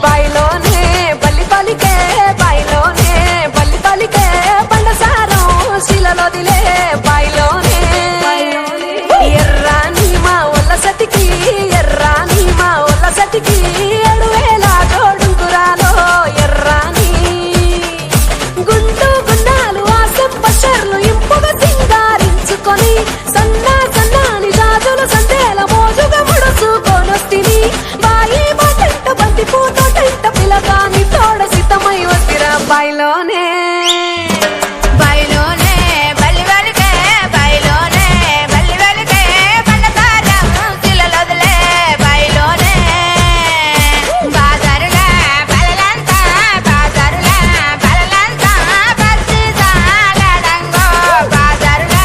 బాయిలోనే బల్లి పలికే బాయిలోనే బల్లి పలికే పండసారం శిలలోదిలే బాయిలోనే ఎర్రాని మా ఒళ్ళ సతికి ఎర్రాని మా ఒళ్ళ సతికి 7,000 జోడుగురాలో ఎర్రాని గుండు గున్నాలు ఆ సెప్పషర్లు ఇంపుగా సింగారించుకొని సన్నా సన్నాని జాజులు సందేల మోజుగా ముడుచుకొనొస్తిని బాయి బాటంట బంతి పూతోటంట పిలగాని తోడ సిద్ధమై వసిరా బాయిలోనే బాయిలోనే బల్లి వెలికే బాయిలోనే బల్లి వెలికే పండసారం శిలలోదిలే బాయిలోనే బాజారుగా బలలంతా బస్సి సాగడంగో బాజారుగా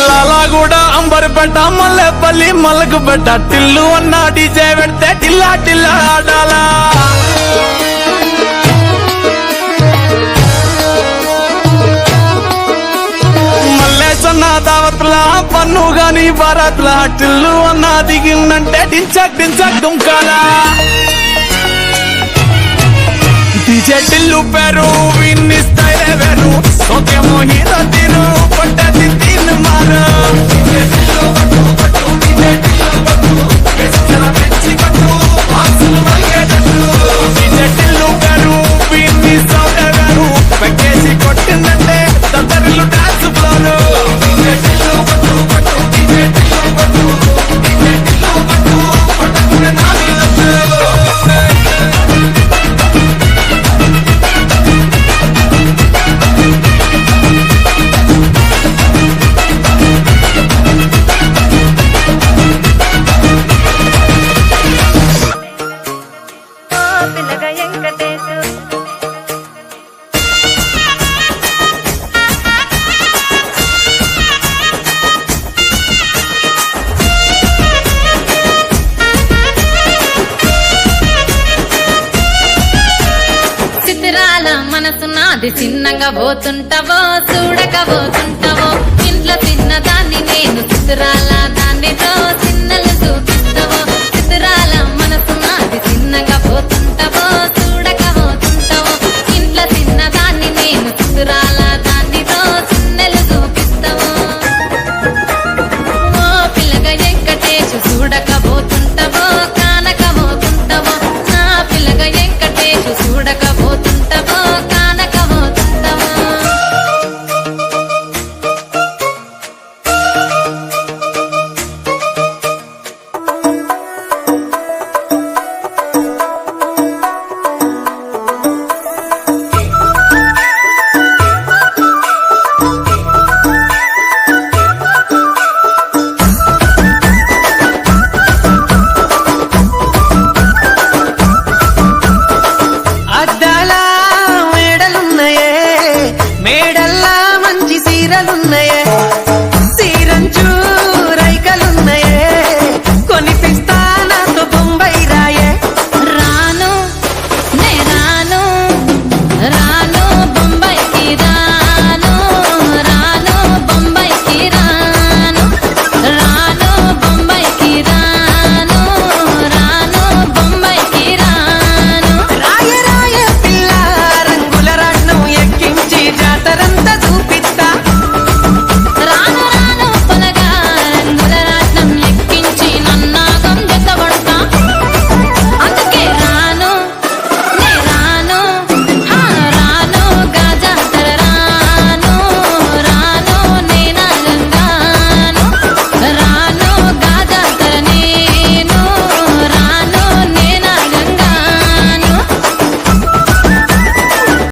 లాలాగూడ అంబర్పేట మల్లెపల్లి మలకపేట టిల్లు అన్న డీజే పెడితే టిల్లా టిల్లా ఆడాలా మల్లేసన్న దావత్ల పన్ను గాని భారత్ల టిల్లు అన్న దిగిందంటే డించక్ డించక్ దుంకాలా డీజే టిల్లు పేరు విన్నిస్తాయి వేరు సోకేమో హీరో తీరు పట్టది తీన్ మారు డీజే టిల్లు పేరు విన్నిస్తాయి వేరు పెక్కేసి కొట్టిందంటే తొందరలు డాన్స్ ఫ్లోరు పిల్లగా వెంకటేశు చిత్రాల మనసు నాది చిన్నగా పోతుంటావో చూడక పోతుంటావో ఇంట్లో చిన్నదాన్ని నేను చిత్రాల దాన్నితో చిన్నలు చూపిస్తావో చిత్రాల మనసు నాది చిన్నగా పోతుంటావో చూడక పోతుంటావో ఇంట్లో చిన్నదాన్ని నేను చిత్రాల దాన్నితో చిన్నలు చూపిస్తావో ఓ పిల్లగా వెంకటేశు చూడక పోతుంటావో కానక పోతుంటావో నా పిల్లగా వెంకటేశు చూడక పోతుంటావో కానక పోతుంటావో అద్దాల మేడలున్నాయే మేడల్లా మంచి సీరలున్నాయే సీరంచు రైకలున్నాయే కొనిపిస్తాన